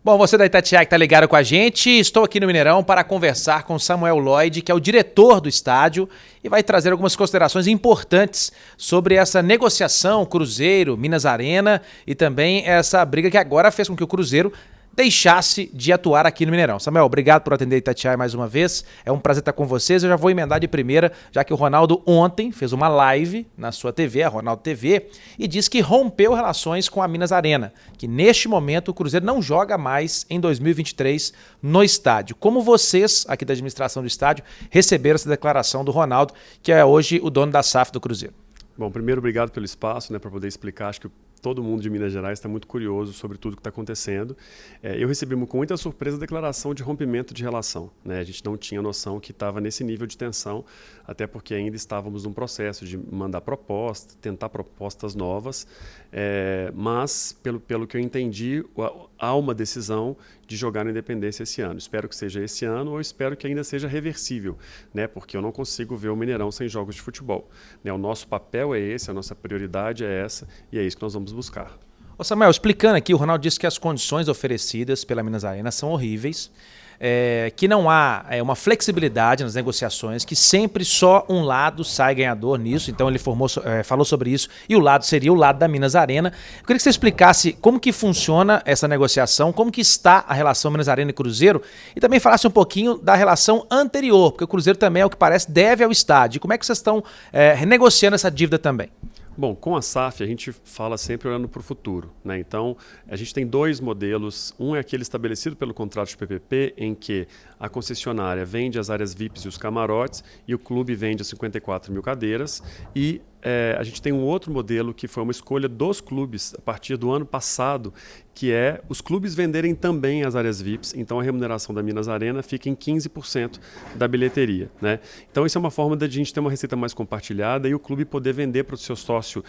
Bom, você da Itatiaia que está ligado com a gente, estou aqui no Mineirão para conversar com Samuel Lloyd, que é o diretor do estádio, e vai trazer algumas considerações importantes sobre essa negociação Cruzeiro, Minas Arena e também essa briga que agora fez com que o Cruzeiro deixasse de atuar aqui no Mineirão. Samuel, obrigado por atender a Itatiaia mais uma vez. É um prazer estar com vocês. Eu já vou emendar de primeira, já que o Ronaldo ontem fez uma live na sua TV, a Ronaldo TV, e disse que rompeu relações com a Minas Arena, que neste momento o Cruzeiro não joga mais em 2023 no estádio. Como vocês, aqui da administração do estádio, receberam essa declaração do Ronaldo, que é hoje o dono da SAF do Cruzeiro? Bom, primeiro, obrigado pelo espaço, para poder explicar. Acho que todo mundo de Minas Gerais está muito curioso sobre tudo que está acontecendo. Eu recebi com muita surpresa a declaração de rompimento de relação. A gente não tinha noção que estava nesse nível de tensão, até porque ainda estávamos num processo de mandar propostas, tentar propostas novas, mas, pelo que eu entendi, há uma decisão de jogar na Independência esse ano. Espero que seja esse ano ou espero que ainda seja reversível, porque eu não consigo ver o Mineirão sem jogos de futebol. O nosso papel é esse, a nossa prioridade é essa e é isso que nós vamos buscar. Ô Samuel, explicando aqui, o Ronaldo disse que as condições oferecidas pela Minas Arena são horríveis, que não há uma flexibilidade nas negociações, que sempre só um lado sai ganhador nisso, então ele falou sobre isso, e o lado seria o lado da Minas Arena. Eu queria que você explicasse como que funciona essa negociação, como que está a relação Minas Arena e Cruzeiro, e também falasse um pouquinho da relação anterior, porque o Cruzeiro também, ao que parece, deve ao estádio. Como é que vocês estão renegociando essa dívida também? Bom, com a SAF a gente fala sempre olhando para o futuro. Então, a gente tem dois modelos. Um é aquele estabelecido pelo contrato de PPP, em que a concessionária vende as áreas VIPs e os camarotes e o clube vende as 54 mil cadeiras. E a gente tem um outro modelo que foi uma escolha dos clubes a partir do ano passado, que é os clubes venderem também as áreas VIPs, então a remuneração da Minas Arena fica em 15% da bilheteria. Então isso é uma forma de a gente ter uma receita mais compartilhada e o clube poder vender para o seu sócio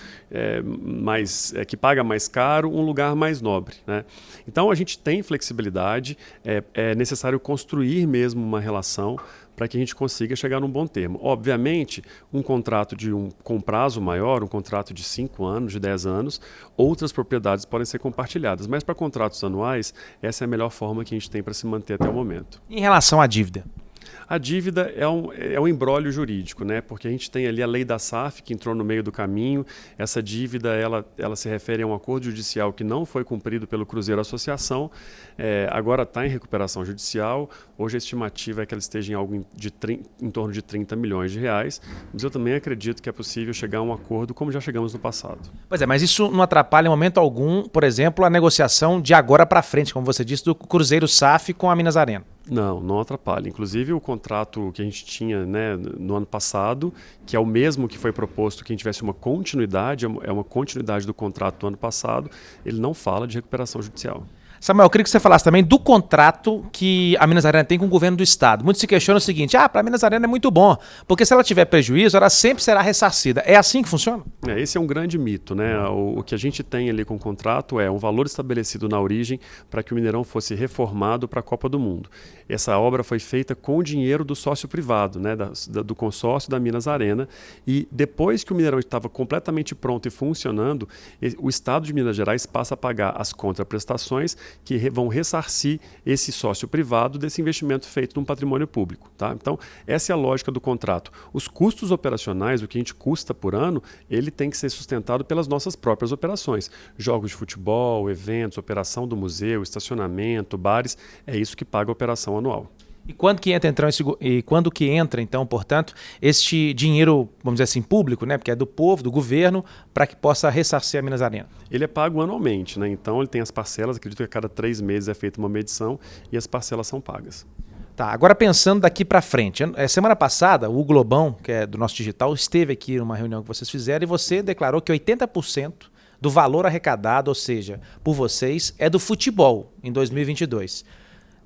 que paga mais caro um lugar mais nobre. Então a gente tem flexibilidade, é necessário construir mesmo uma relação para que a gente consiga chegar num bom termo. Obviamente, um contrato com prazo maior, um contrato de 5 anos, de 10 anos, outras propriedades podem ser compartilhadas, mas para contratos anuais, essa é a melhor forma que a gente tem para se manter até o momento. Em relação à dívida? A dívida é um imbróglio jurídico, porque a gente tem ali a lei da SAF que entrou no meio do caminho. Essa dívida ela se refere a um acordo judicial que não foi cumprido pelo Cruzeiro Associação, agora está em recuperação judicial. Hoje a estimativa é que ela esteja em algo em torno de 30 milhões de reais, mas eu também acredito que é possível chegar a um acordo como já chegamos no passado. Pois é, mas isso não atrapalha em momento algum, por exemplo, a negociação de agora para frente, como você disse, do Cruzeiro SAF com a Minas Arena? Não atrapalha. Inclusive o contrato que a gente tinha no ano passado, que é o mesmo que foi proposto que a gente tivesse uma continuidade, é uma continuidade do contrato do ano passado, ele não fala de recuperação judicial. Samuel, eu queria que você falasse também do contrato que a Minas Arena tem com o governo do estado. Muitos se questionam o seguinte, para a Minas Arena é muito bom, porque se ela tiver prejuízo, ela sempre será ressarcida. É assim que funciona? Esse é um grande mito. O que a gente tem ali com o contrato é um valor estabelecido na origem para que o Mineirão fosse reformado para a Copa do Mundo. Essa obra foi feita com o dinheiro do sócio privado, do consórcio da Minas Arena, e depois que o Mineirão estava completamente pronto e funcionando, o Estado de Minas Gerais passa a pagar as contraprestações que vão ressarcir esse sócio privado desse investimento feito num patrimônio público. Então, essa é a lógica do contrato. Os custos operacionais, o que a gente custa por ano, ele tem que ser sustentado pelas nossas próprias operações. Jogos de futebol, eventos, operação do museu, estacionamento, bares, é isso que paga a operação anual. E quando que entra, então, portanto, este dinheiro, vamos dizer assim, público, porque é do povo, do governo, para que possa ressarcir a Minas Arena? Ele é pago anualmente, então ele tem as parcelas, acredito que a cada 3 meses é feita uma medição e as parcelas são pagas. Tá, agora pensando daqui para frente, semana passada o Hugo Lobão, que é do nosso digital, esteve aqui numa reunião que vocês fizeram e você declarou que 80% do valor arrecadado, ou seja, por vocês, é do futebol em 2022.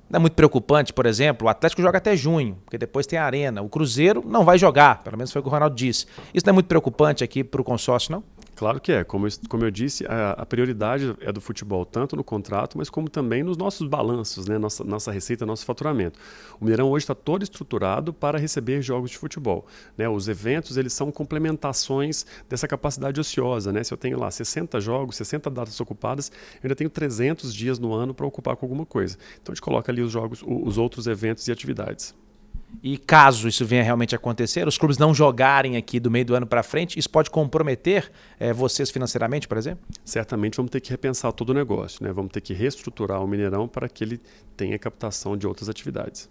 Não é muito preocupante, por exemplo, o Atlético joga até junho, porque depois tem a Arena. O Cruzeiro não vai jogar, pelo menos foi o que o Ronaldo disse. Isso não é muito preocupante aqui para o consórcio, não? Claro que é. Como eu disse, a prioridade é do futebol, tanto no contrato, mas como também nos nossos balanços, né? Nossa receita, nosso faturamento. O Mineirão hoje está todo estruturado para receber jogos de futebol, né? Os eventos, eles são complementações dessa capacidade ociosa, né? Se eu tenho lá 60 jogos, 60 datas ocupadas, eu ainda tenho 300 dias no ano para ocupar com alguma coisa. Então a gente coloca ali os jogos, os outros eventos e atividades. E caso isso venha realmente acontecer, os clubes não jogarem aqui do meio do ano para frente, isso pode comprometer vocês financeiramente, por exemplo? Certamente vamos ter que repensar todo o negócio, né? Vamos ter que reestruturar o Mineirão para que ele tenha captação de outras atividades.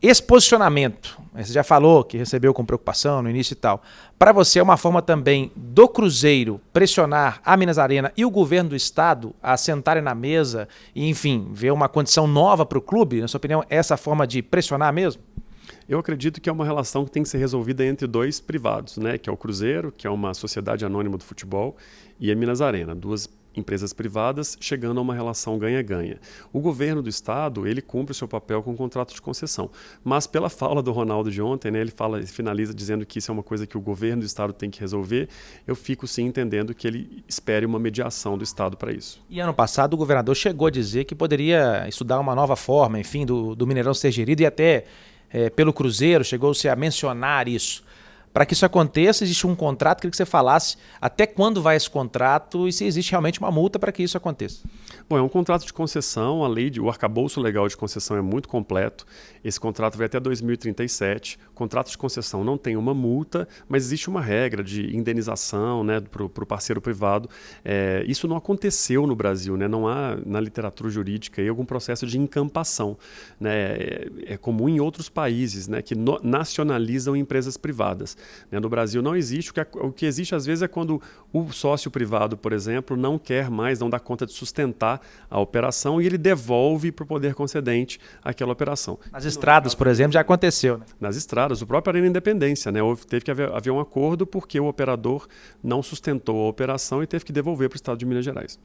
Esse posicionamento, você já falou que recebeu com preocupação no início e tal, para você é uma forma também do Cruzeiro pressionar a Minas Arena e o governo do estado a sentarem na mesa e, enfim, ver uma condição nova para o clube? Na sua opinião, essa forma de pressionar mesmo? Eu acredito que é uma relação que tem que ser resolvida entre dois privados, né? Que é o Cruzeiro, que é uma sociedade anônima do futebol, e a Minas Arena, duas empresas privadas chegando a uma relação ganha-ganha. O governo do estado, ele cumpre o seu papel com o contrato de concessão. Mas pela fala do Ronaldo de ontem, né, ele finaliza dizendo que isso é uma coisa que o governo do estado tem que resolver. Eu fico sim entendendo que ele espere uma mediação do estado para isso. E ano passado o governador chegou a dizer que poderia estudar uma nova forma, enfim, do Mineirão ser gerido e até pelo Cruzeiro chegou-se a mencionar isso. Para que isso aconteça, existe um contrato, queria que você falasse até quando vai esse contrato e se existe realmente uma multa para que isso aconteça. Bom, é um contrato de concessão, o arcabouço legal de concessão é muito completo. Esse contrato vai até 2037. O contrato de concessão não tem uma multa, mas existe uma regra de indenização, né, para o parceiro privado. Isso não aconteceu no Brasil, né? Não há na literatura jurídica aí algum processo de encampação, né? É comum em outros países, né, que nacionalizam empresas privadas. Né? No Brasil não existe. O que existe às vezes é quando o sócio privado, por exemplo, não quer mais, não dá conta de sustentar a operação e ele devolve para o poder concedente aquela operação. Nas estradas, por exemplo, já aconteceu, né? Nas estradas, o próprio Arena Independência, né? Teve que haver um acordo porque o operador não sustentou a operação e teve que devolver para o estado de Minas Gerais.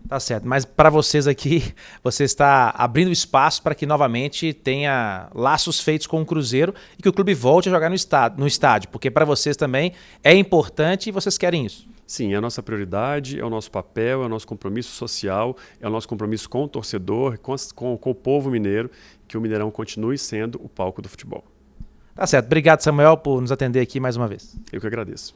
Tá certo, mas para vocês aqui, você está abrindo espaço para que novamente tenha laços feitos com o Cruzeiro e que o clube volte a jogar no estádio, porque para vocês também é importante e vocês querem isso. Sim, é a nossa prioridade, é o nosso papel, é o nosso compromisso social, é o nosso compromisso com o torcedor, com o povo mineiro, que o Mineirão continue sendo o palco do futebol. Tá certo, obrigado Samuel por nos atender aqui mais uma vez. Eu que agradeço.